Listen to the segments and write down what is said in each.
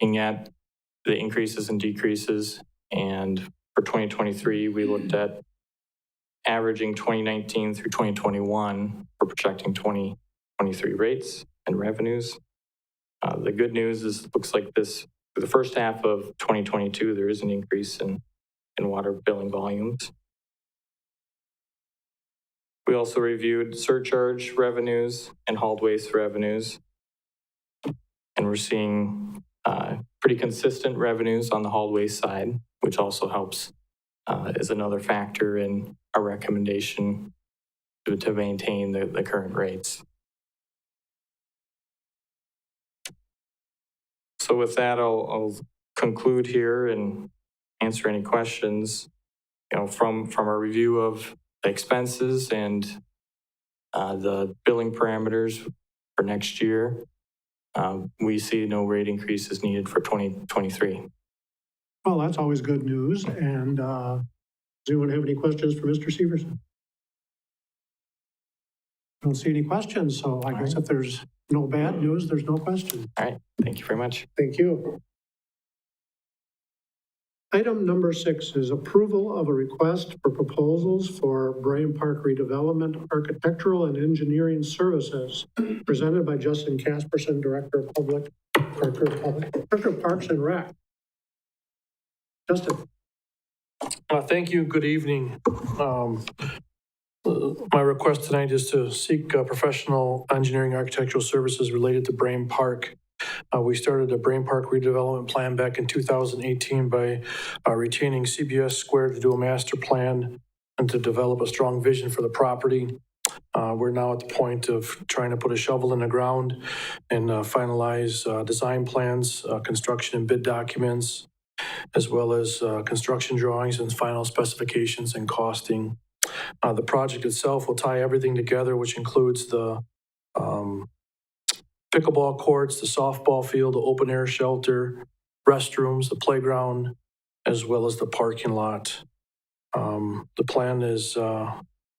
looking at the increases and decreases. And for 2023, we looked at averaging 2019 through 2021 for projecting 2023 rates and revenues. The good news is it looks like this, for the first half of 2022, there is an increase in water billing volumes. We also reviewed surcharge revenues and hauled waste revenues. And we're seeing pretty consistent revenues on the hauled waste side, which also helps is another factor in our recommendation to maintain the current rates. So with that, I'll conclude here and answer any questions. From a review of the expenses and the billing parameters for next year, we see no rate increases needed for 2023. Well, that's always good news. And does anyone have any questions for Mr. Severson? I don't see any questions, so I guess if there's no bad news, there's no question. All right, thank you very much. Thank you. Item number 6 is approval of a request for proposals for Bryan Park redevelopment, architectural and engineering services, presented by Justin Casperson, Director of Parks and Rec. Justin. Thank you. Good evening. My request tonight is to seek professional engineering architectural services related to Bryan Park. We started a Bryan Park redevelopment plan back in 2018 by retaining CBS Square to do a master plan and to develop a strong vision for the property. We're now at the point of trying to put a shovel in the ground and finalize design plans, construction and bid documents, as well as construction drawings and final specifications and costing. The project itself will tie everything together, which includes the pickleball courts, the softball field, the open air shelter, restrooms, the playground, as well as the parking lot. The plan is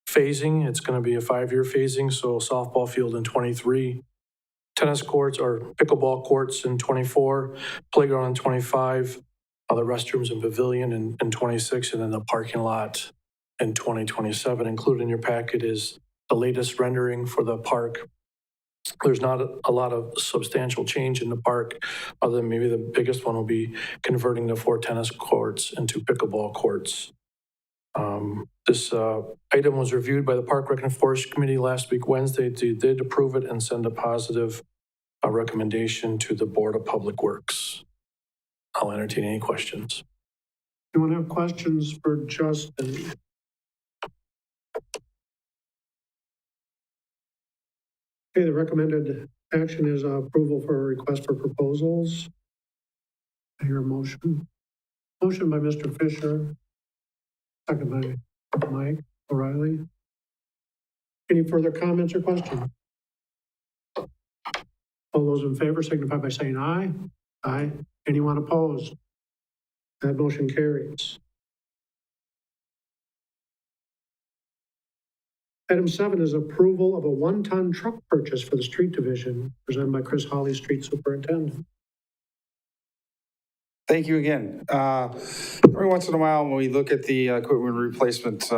phasing. It's going to be a 5-year phasing, so softball field in 23, tennis courts or pickleball courts in 24, playground in 25, the restrooms and pavilion in 26, and then the parking lot in 2027. Included in your packet is the latest rendering for the park. There's not a lot of substantial change in the park, other than maybe the biggest one will be converting the 4 tennis courts into pickleball courts. This item was reviewed by the Park Rec and Forest Committee last week, Wednesday. They did approve it and send a positive recommendation to the Board of Public Works. I'll entertain any questions. Anyone have questions for Justin? Okay, the recommended action is approval for a request for proposals. I hear a motion. Motion by Mr. Fisher, second by Mike O'Reilly. Any further comments or questions? All those in favor signify by saying aye. Aye. Anyone opposed? That motion carries. Item 7 is approval of a 1-ton truck purchase for the street division, presented by Chris Hawley, Street Superintendent. Thank you again. Every once in a while, when we look at the equipment replacement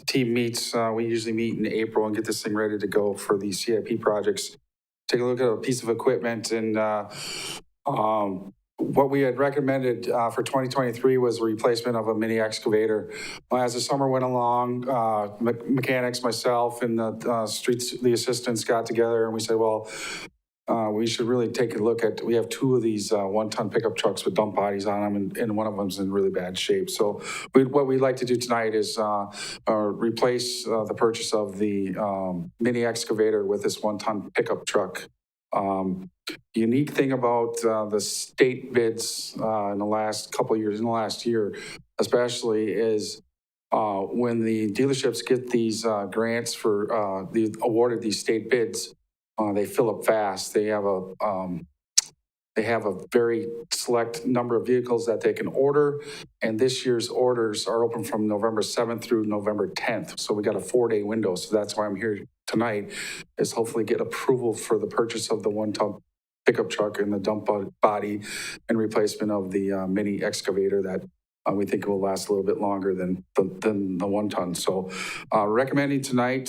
team meets, we usually meet in April and get this thing ready to go for the CIP projects. Take a look at a piece of equipment, and what we had recommended for 2023 was a replacement of a mini excavator. As the summer went along, mechanics, myself, and the assistants got together, and we said, well, we should really take a look at, we have 2 of these 1-ton pickup trucks with dump bodies on them, and one of them's in really bad shape. So what we'd like to do tonight is replace the purchase of the mini excavator with this 1-ton pickup truck. Unique thing about the state bids in the last couple of years, in the last year especially, is when the dealerships get these grants for awarded these state bids, they fill up fast. They have a very select number of vehicles that they can order, and this year's orders are open from November 7th through November 10th. So we got a 4-day window. So that's why I'm here tonight, is hopefully get approval for the purchase of the 1-ton pickup truck and the dump body and replacement of the mini excavator that we think will last a little bit longer than the 1 ton. So recommending tonight,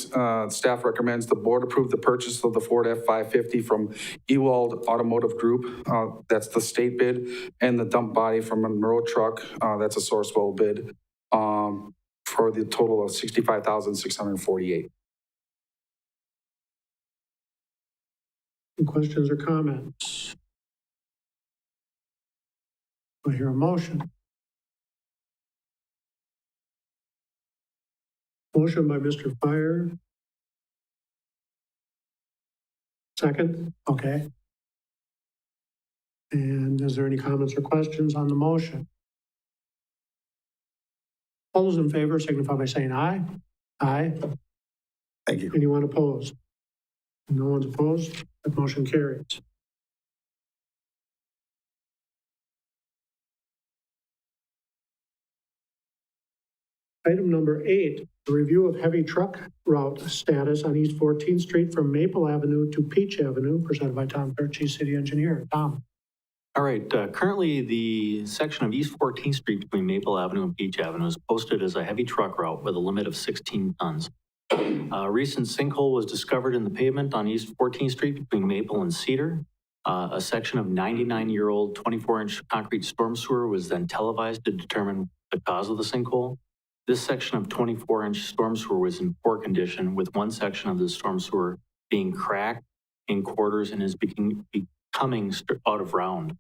staff recommends the board approve the purchase of the Ford F-550 from Ewald Automotive Group. That's the state bid, and the dump body from Monroe Truck. That's a Sourcewell bid for the total of $65,648. Any questions or comments? Do I hear a motion? Motion by Mr. Fire. Second, okay. And is there any comments or questions on the motion? All those in favor signify by saying aye. Aye. Thank you. Anyone opposed? No one's opposed. That motion carries. Item number 8, a review of heavy truck route status on East 14th Street from Maple Avenue to Peach Avenue, presented by Tom Fairchief, City Engineer. Tom. All right, currently the section of East 14th Street between Maple Avenue and Peach Avenue is posted as a heavy truck route with a limit of 16 tons. A recent sinkhole was discovered in the pavement on East 14th Street between Maple and Cedar. A section of 99-year-old 24-inch concrete storm sewer was then televised to determine the cause of the sinkhole. This section of 24-inch storm sewer was in poor condition, with one section of the storm sewer being cracked in quarters and is becoming out of round.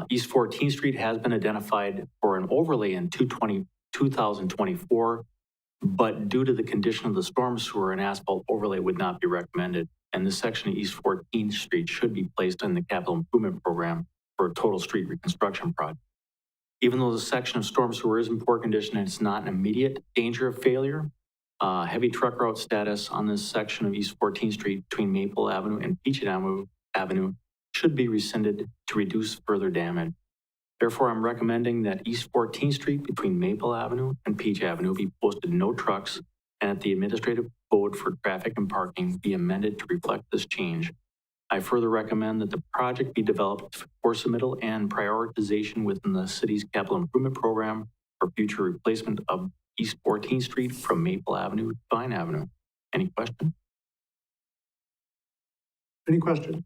East 14th Street has been identified for an overlay in 2024, but due to the condition of the storm sewer, an asphalt overlay would not be recommended. And this section of East 14th Street should be placed in the capital improvement program for a total street reconstruction project. Even though the section of storm sewer is in poor condition and it's not an immediate danger of failure, heavy truck route status on this section of East 14th Street between Maple Avenue and Peach Avenue should be rescinded to reduce further damage. Therefore, I'm recommending that East 14th Street between Maple Avenue and Peach Avenue be posted no trucks, and that the administrative code for traffic and parking be amended to reflect this change. I further recommend that the project be developed for submittal and prioritization within the city's capital improvement program for future replacement of East 14th Street from Maple Avenue to Vine Avenue. Any question? Any questions?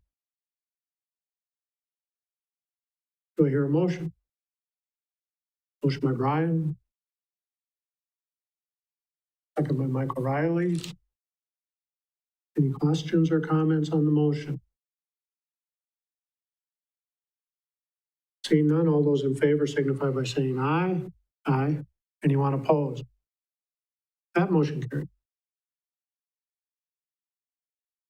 Do I hear a motion? Motion by Brian. Second by Michael Riley. Any questions or comments on the motion? Seeing none, all those in favor signify by saying aye. Aye. Anyone opposed? That motion carried.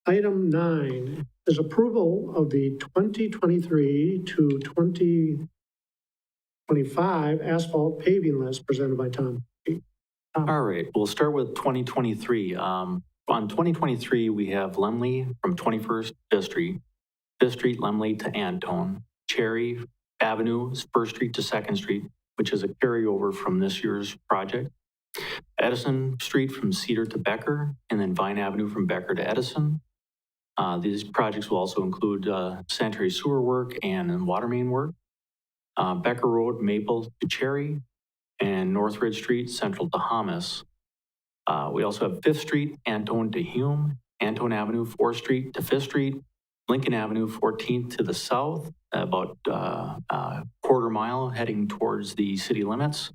Item 9 is approval of the 2023 to 2025 asphalt paving list presented by Tom. All right, we'll start with 2023. On 2023, we have Lemley from 21st Fifth Street, Lemley to Antone, Cherry Avenue, 1st Street to 2nd Street, which is a carryover from this year's project. Edison Street from Cedar to Becker, and then Vine Avenue from Becker to Edison. These projects will also include sanitary sewer work and water main work. Becker Road, Maple to Cherry, and Northridge Street, Central to Hamas. We also have 5th Street, Antone to Hume, Antone Avenue, 4th Street to 5th Street, Lincoln Avenue, 14th to the south, about a quarter mile heading towards the city limits,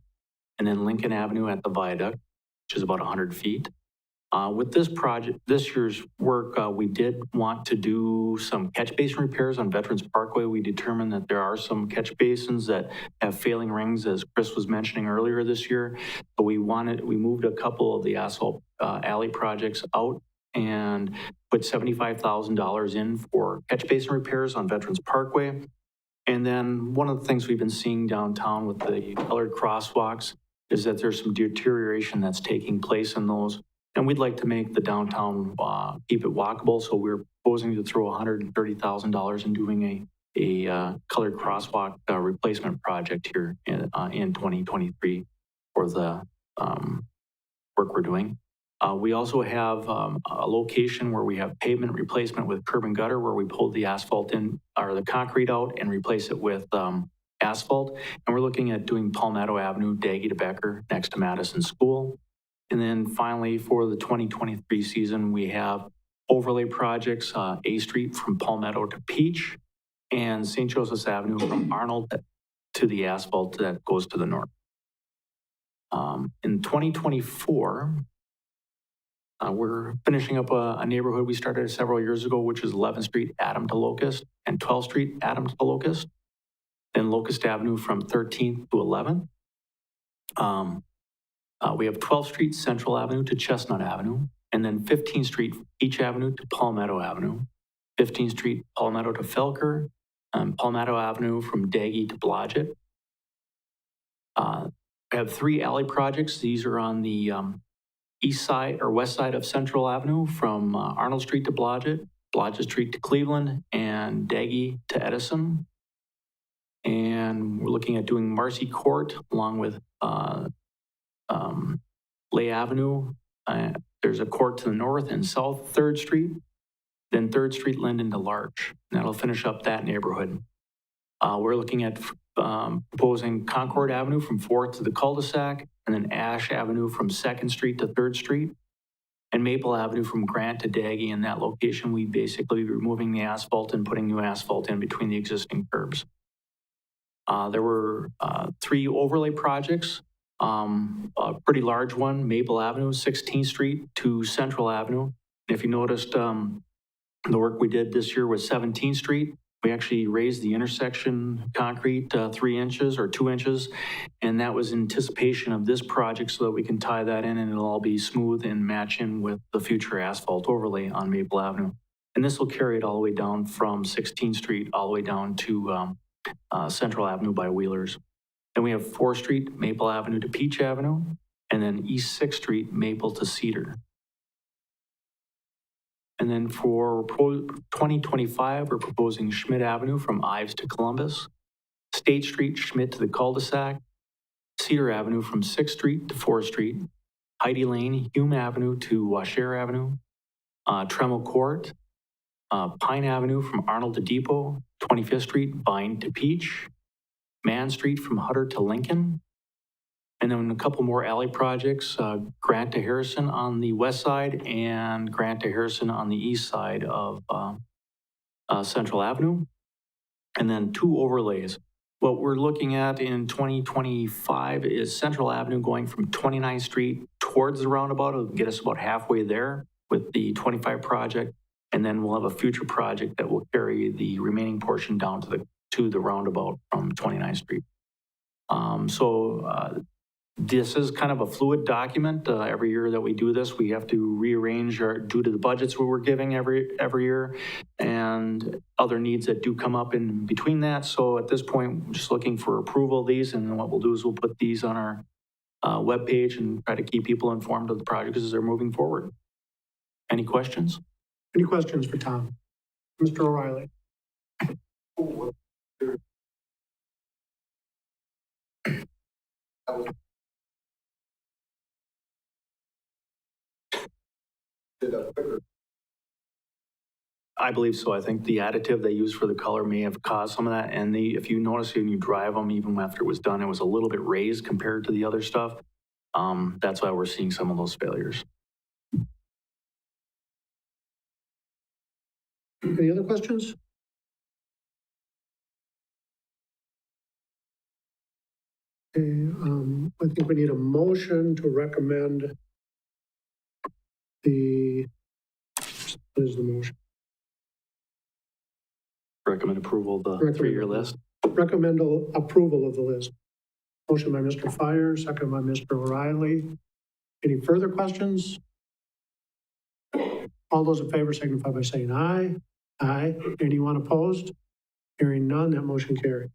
and then Lincoln Avenue at the viaduct, which is about 100 feet. With this project, this year's work, we did want to do some catch basin repairs on Veterans Parkway. We determined that there are some catch basins that have failing rings, as Chris was mentioning earlier this year. So we moved a couple of the asphalt alley projects out and put $75,000 in for catch basin repairs on Veterans Parkway. And then one of the things we've been seeing downtown with the colored crosswalks is that there's some deterioration that's taking place in those. And we'd like to make the downtown, keep it walkable. So we're proposing to throw $130,000 in doing a colored crosswalk replacement project here in 2023 for the work we're doing. We also have a location where we have pavement replacement with curb and gutter, where we pulled the asphalt in, or the concrete out, and replace it with asphalt. And we're looking at doing Palmetto Avenue, Daggy to Becker, next to Madison School. And then finally, for the 2023 season, we have overlay projects, A Street from Palmetto to Peach, and St. Joseph's Avenue from Arnold to the asphalt that goes to the north. In 2024, we're finishing up a neighborhood we started several years ago, which is 11th Street, Adam to Locust, and 12th Street, Adam to Locust. Then Locust Avenue from 13th to 11th. We have 12th Street, Central Avenue to Chestnut Avenue, and then 15th Street, Peach Avenue to Palmetto Avenue, 15th Street, Palmetto to Felker, Palmetto Avenue from Daggy to Blodgett. We have 3 alley projects. These are on the east side or west side of Central Avenue from Arnold Street to Blodgett, Blodgett Street to Cleveland, and Daggy to Edison. And we're looking at doing Marcy Court along with Lay Avenue. There's a court to the north and south 3rd Street, then 3rd Street, Linden to Larch. And that'll finish up that neighborhood. We're looking at proposing Concord Avenue from 4th to the cul-de-sac, and then Ash Avenue from 2nd Street to 3rd Street, and Maple Avenue from Grant to Daggy. In that location, we basically be removing the asphalt and putting new asphalt in between the existing curbs. There were 3 overlay projects. A pretty large one, Maple Avenue, 16th Street to Central Avenue. And if you noticed, the work we did this year was 17th Street. We actually raised the intersection concrete 3 inches or 2 inches, and that was in anticipation of this project so that we can tie that in and it'll all be smooth and match in with the future asphalt overlay on Maple Avenue. And this will carry it all the way down from 16th Street all the way down to Central Avenue by Wheelers. Then we have 4th Street, Maple Avenue to Peach Avenue, and then East 6th Street, Maple to Cedar. And then for 2025, we're proposing Schmidt Avenue from Ives to Columbus, State Street, Schmidt to the cul-de-sac, Cedar Avenue from 6th Street to 4th Street, Heidi Lane, Hume Avenue to Washer Avenue, Tremel Court, Pine Avenue from Arnold to Depot, 25th Street, Vine to Peach, Man Street from Hutter to Lincoln, and then a couple more alley projects, Grant to Harrison on the west side and Grant to Harrison on the east side of Central Avenue. And then 2 overlays. What we're looking at in 2025 is Central Avenue going from 29th Street towards the roundabout. It'll get us about halfway there with the 25 project. And then we'll have a future project that will carry the remaining portion down to the roundabout from 29th Street. This is kind of a fluid document. Every year that we do this, we have to rearrange due to the budgets we were giving every year and other needs that do come up in between that. So at this point, we're just looking for approval of these. And then what we'll do is we'll put these on our webpage and try to keep people informed of the projects as they're moving forward. Any questions? Any questions for Tom? Mr. O'Reilly? I believe so. I think the additive they used for the color may have caused some of that. And if you notice when you drive them, even after it was done, it was a little bit raised compared to the other stuff. That's why we're seeing some of those failures. Any other questions? Okay, I think we need a motion to recommend what is the motion? Recommend approval of the Recommend. 3-year list. Recommend approval of the list. Motion by Mr. Fire, second by Mr. O'Reilly. Any further questions? All those in favor signify by saying aye. Aye. Anyone opposed? Hearing none, that motion carried.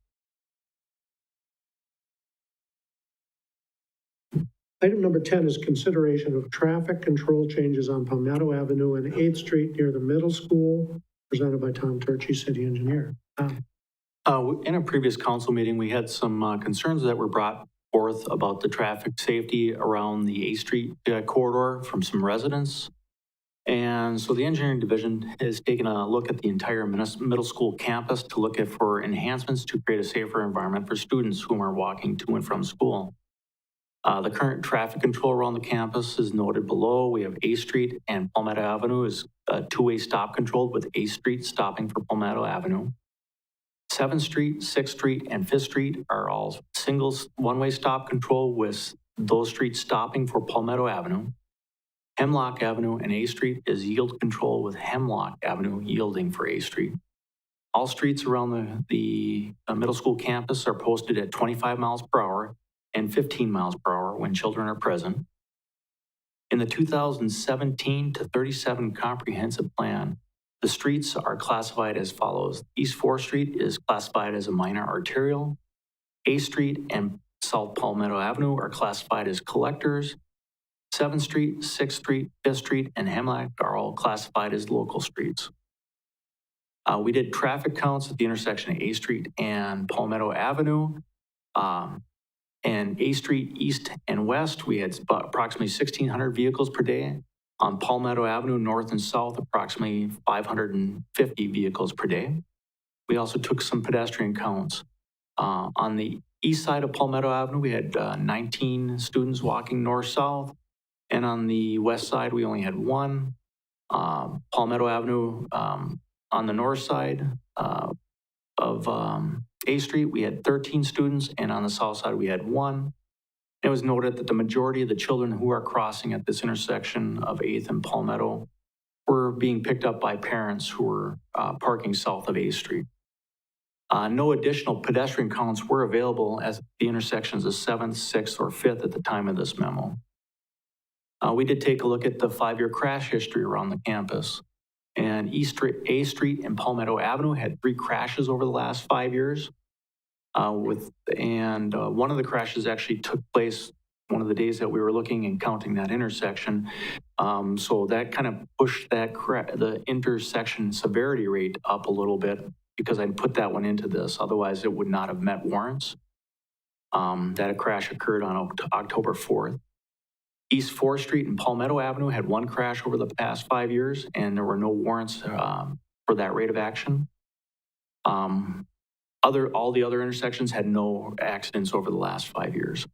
Item number 10 is consideration of traffic control changes on Palmetto Avenue and 8th Street near the middle school, presented by Tom Turchi, city engineer. In a previous council meeting, we had some concerns that were brought forth about the traffic safety around the A Street corridor from some residents. And so the engineering division has taken a look at the entire middle school campus to look at for enhancements to create a safer environment for students whom are walking to and from school. The current traffic control around the campus is noted below. We have A Street and Palmetto Avenue is two-way stop controlled with A Street stopping for Palmetto Avenue. 7th Street, 6th Street, and 5th Street are all single one-way stop control with those streets stopping for Palmetto Avenue. Hemlock Avenue and A Street is yield control with Hemlock Avenue yielding for A Street. All streets around the middle school campus are posted at 25 miles per hour and 15 miles per hour when children are present. In the 2017 to 37 comprehensive plan, the streets are classified as follows. East 4th Street is classified as a minor arterial. A Street and South Palmetto Avenue are classified as collectors. 7th Street, 6th Street, 5th Street, and Hemlock are all classified as local streets. We did traffic counts at the intersection of A Street and Palmetto Avenue. And A Street East and West, we had approximately 1,600 vehicles per day. On Palmetto Avenue, North and South, approximately 550 vehicles per day. We also took some pedestrian counts. On the east side of Palmetto Avenue, we had 19 students walking north-south. And on the west side, we only had one. Palmetto Avenue, on the north side of A Street, we had 13 students, and on the south side, we had one. It was noted that the majority of the children who are crossing at this intersection of 8th and Palmetto were being picked up by parents who were parking south of A Street. No additional pedestrian counts were available at the intersections of 7th, 6th, or 5th at the time of this memo. We did take a look at the 5-year crash history around the campus. And A Street and Palmetto Avenue had 3 crashes over the last 5 years. One of the crashes actually took place one of the days that we were looking and counting that intersection. So that kind of pushed the intersection severity rate up a little bit because I put that one into this. Otherwise, it would not have met warrants. That crash occurred on October 4th. East 4th Street and Palmetto Avenue had 1 crash over the past 5 years, and there were no warrants for that rate of action. All the other intersections had no accidents over the last 5 years.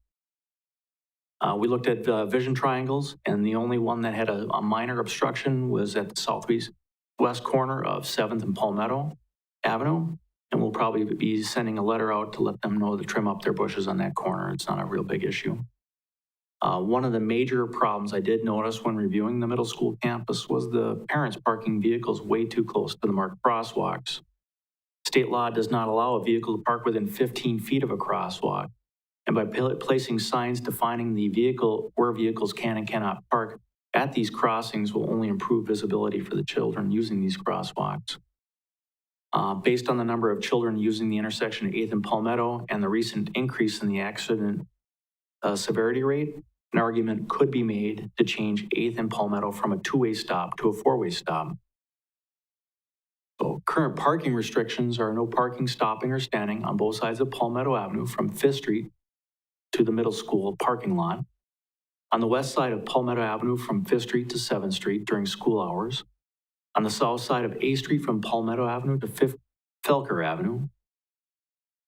We looked at vision triangles, and the only one that had a minor obstruction was at the southwest corner of 7th and Palmetto Avenue, and we'll probably be sending a letter out to let them know to trim up their bushes on that corner. It's not a real big issue. One of the major problems I did notice when reviewing the middle school campus was the parents parking vehicles way too close to the marked crosswalks. State law does not allow a vehicle to park within 15 feet of a crosswalk. And by placing signs defining where vehicles can and cannot park at these crossings will only improve visibility for the children using these crosswalks. Based on the number of children using the intersection of 8th and Palmetto and the recent increase in the accident severity rate, an argument could be made to change 8th and Palmetto from a 2-way stop to a 4-way stop. So current parking restrictions are no parking, stopping, or standing on both sides of Palmetto Avenue from 5th Street to the middle school parking lot. On the west side of Palmetto Avenue from 5th Street to 7th Street during school hours. On the south side of A Street from Palmetto Avenue to Felker Avenue.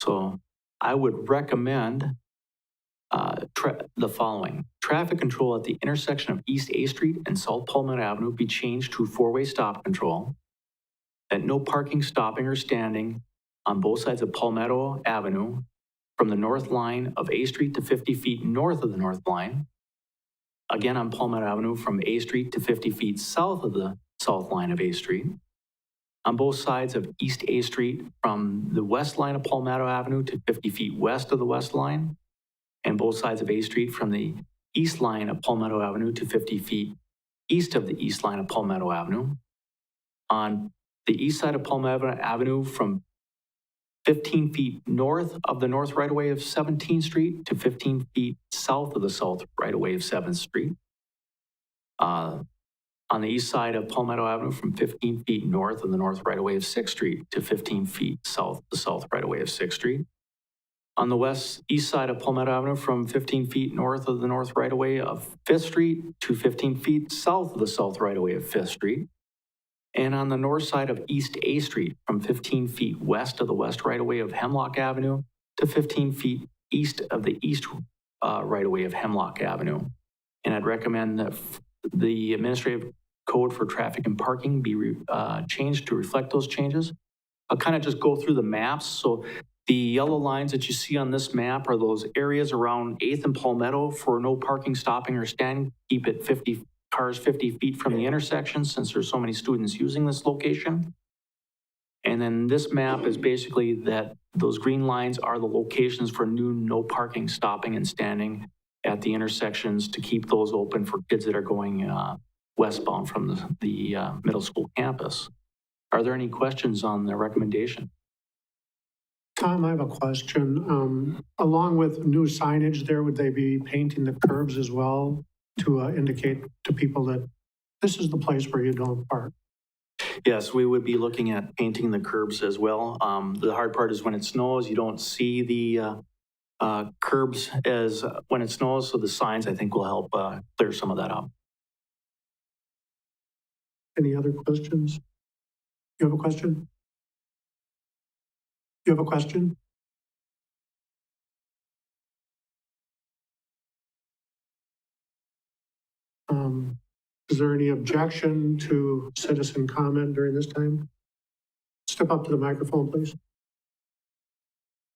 So I would recommend the following. Traffic control at the intersection of East A Street and South Palmetto Avenue be changed to 4-way stop control. That no parking, stopping, or standing on both sides of Palmetto Avenue from the north line of A Street to 50 feet north of the north line. Again on Palmetto Avenue from A Street to 50 feet south of the south line of A Street. On both sides of East A Street from the west line of Palmetto Avenue to 50 feet west of the west line. And both sides of A Street from the east line of Palmetto Avenue to 50 feet east of the east line of Palmetto Avenue. On the east side of Palmetto Avenue from 15 feet north of the north right-of-way of 17th Street to 15 feet south of the south right-of-way of 7th Street. On the east side of Palmetto Avenue from 15 feet north of the north right-of-way of 6th Street to 15 feet south of the south right-of-way of 6th Street. On the east side of Palmetto Avenue from 15 feet north of the north right-of-way of 5th Street to 15 feet south of the south right-of-way of 5th Street. And on the north side of East A Street from 15 feet west of the west right-of-way of Hemlock Avenue to 15 feet east of the east right-of-way of Hemlock Avenue. And I'd recommend that the administrative code for traffic and parking be changed to reflect those changes. I'll kind of just go through the maps. So the yellow lines that you see on this map are those areas around 8th and Palmetto for no parking, stopping, or standing. Keep it 50 cars 50 feet from the intersection since there's so many students using this location. And then this map is basically that those green lines are the locations for new no parking, stopping, and standing at the intersections to keep those open for kids that are going westbound from the middle school campus. Are there any questions on the recommendation? Tom, I have a question. Along with new signage there, would they be painting the curbs as well to indicate to people that this is the place where you don't park? Yes, we would be looking at painting the curbs as well. The hard part is when it snows, you don't see the curbs as when it snows, so the signs, I think, will help clear some of that up. Any other questions? You have a question? You have a question? Is there any objection to citizen comment during this time? Step up to the microphone, please.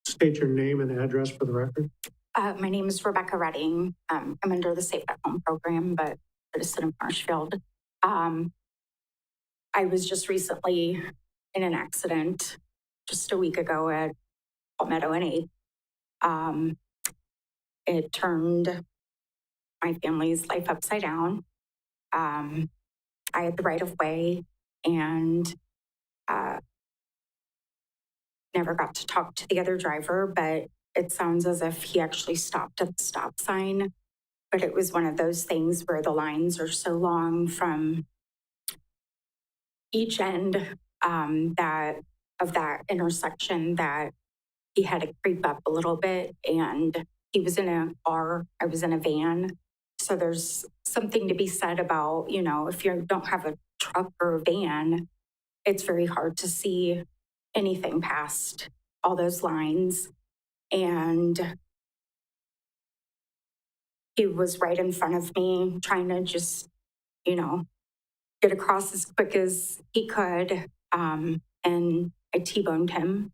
State your name and address for the record. My name is Rebecca Redding. I'm under the Safe at Home program, but citizen of Marshfield. I was just recently in an accident just a week ago at Palmetto and 8th. It turned my family's life upside down. I had the right of way and never got to talk to the other driver, but it sounds as if he actually stopped at the stop sign. But it was one of those things where the lines are so long from each end of that intersection that he had to creep up a little bit. And he was in a car, I was in a van. So there's something to be said about, you know, if you don't have a truck or a van, it's very hard to see anything past all those lines. And he was right in front of me trying to just, you know, get across as quick as he could. And I T-boned him.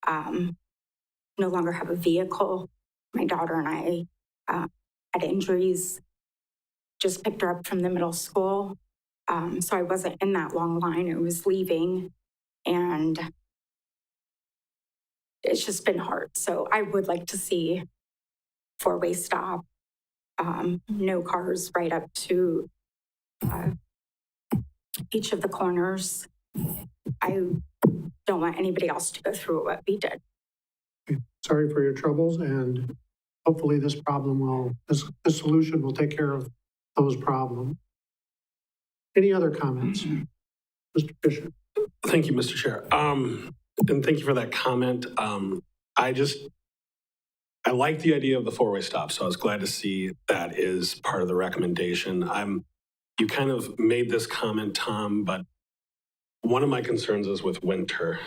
No longer have a vehicle. My daughter and I had injuries. Just picked her up from the middle school. So I wasn't in that long line. I was leaving. And it's just been hard. So I would like to see four-way stop, no cars right up to each of the corners. I don't want anybody else to go through what we did. Sorry for your troubles, and hopefully this solution will take care of those problems. Any other comments? Mr. Fisher. Thank you, Mr. Chair. And thank you for that comment. I like the idea of the four-way stop, so I was glad to see that is part of the recommendation. You kind of made this comment, Tom, but one of my concerns is with winter,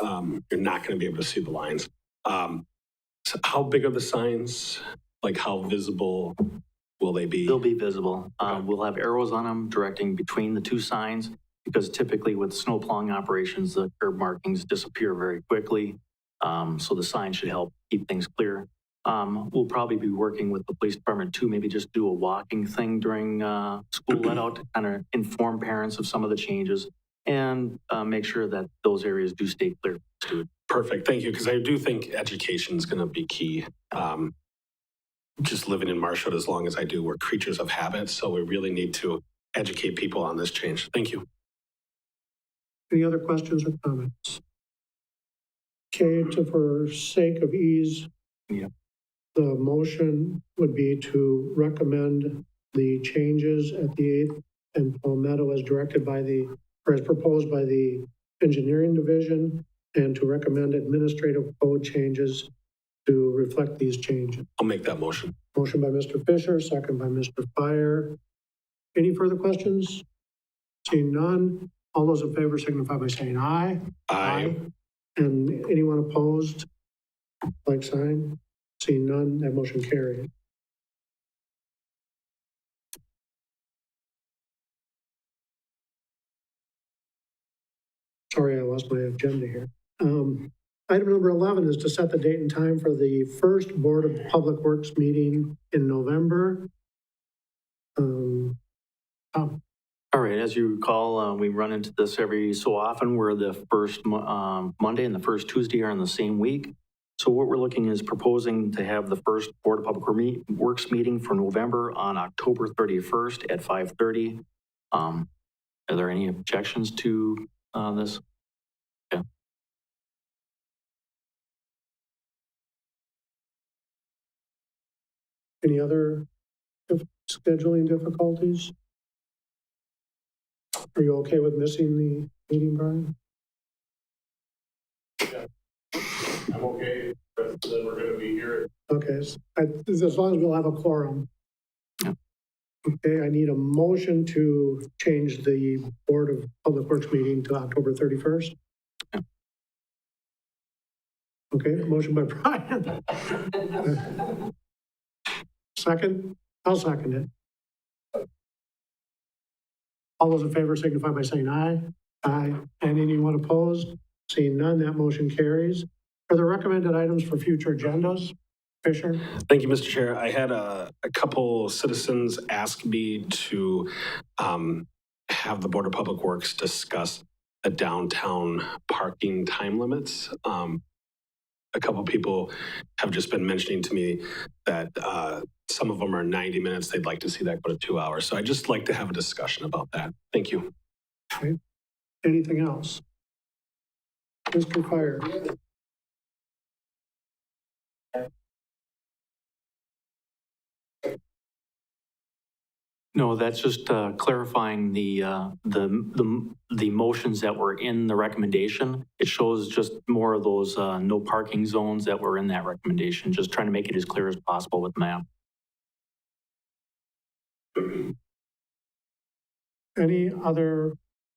you're not going to be able to see the lines. So how big are the signs? Like how visible will they be? They'll be visible. We'll have arrows on them directing between the two signs because typically with snow plowing operations, the curb markings disappear very quickly. So the sign should help keep things clear. We'll probably be working with the police department too, maybe just do a walking thing during school let out to kind of inform parents of some of the changes and make sure that those areas do stay clear for students. Perfect, thank you, because I do think education is going to be key. Just living in Marshfield as long as I do, we're creatures of habit, so we really need to educate people on this change. Thank you. Any other questions or comments? Okay, for sake of ease, the motion would be to recommend the changes at the 8th and Palmetto as directed by as proposed by the engineering division, and to recommend administrative code changes to reflect these changes. I'll make that motion. Motion by Mr. Fisher, second by Mr. Fire. Any further questions? Seeing none, all those in favor signify by saying aye. Aye. And anyone opposed, like sign. Seeing none, that motion carried. Sorry, I lost my agenda here. Item number 11 is to set the date and time for the first Board of Public Works meeting in November. All right, as you recall, we run into this every so often where the first Monday and the first Tuesday are in the same week. So what we're looking is proposing to have the first Board of Public Works meeting for November on October 31st at 5:30. Are there any objections to this? Yeah. Any other scheduling difficulties? Are you okay with missing the meeting, Brian? I'm okay, then we're gonna be here. Okay, as long as we'll have a quorum. Yeah. Okay, I need a motion to change the Board of Public Works meeting to October 31st. Yeah. Okay, motion by Brian. Second? I'll second it. All those in favor signify by saying aye. Aye. And anyone opposed? Seeing none, that motion carries. Are there recommended items for future agendas? Fisher? Thank you, Mr. Chair. I had a couple citizens ask me to have the Board of Public Works discuss the downtown parking time limits. A couple people have just been mentioning to me that some of them are 90 minutes. They'd like to see that go to 2 hours. So I'd just like to have a discussion about that. Thank you. Okay. Anything else? Mr. Fire? No, that's just clarifying the motions that were in the recommendation. It shows just more of those no parking zones that were in that recommendation, just trying to make it as clear as possible with the map. Any other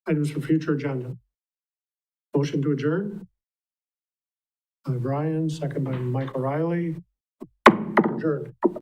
items for future agenda? Motion to adjourn? By Brian, second by Mike O'Reilly. Adjourned.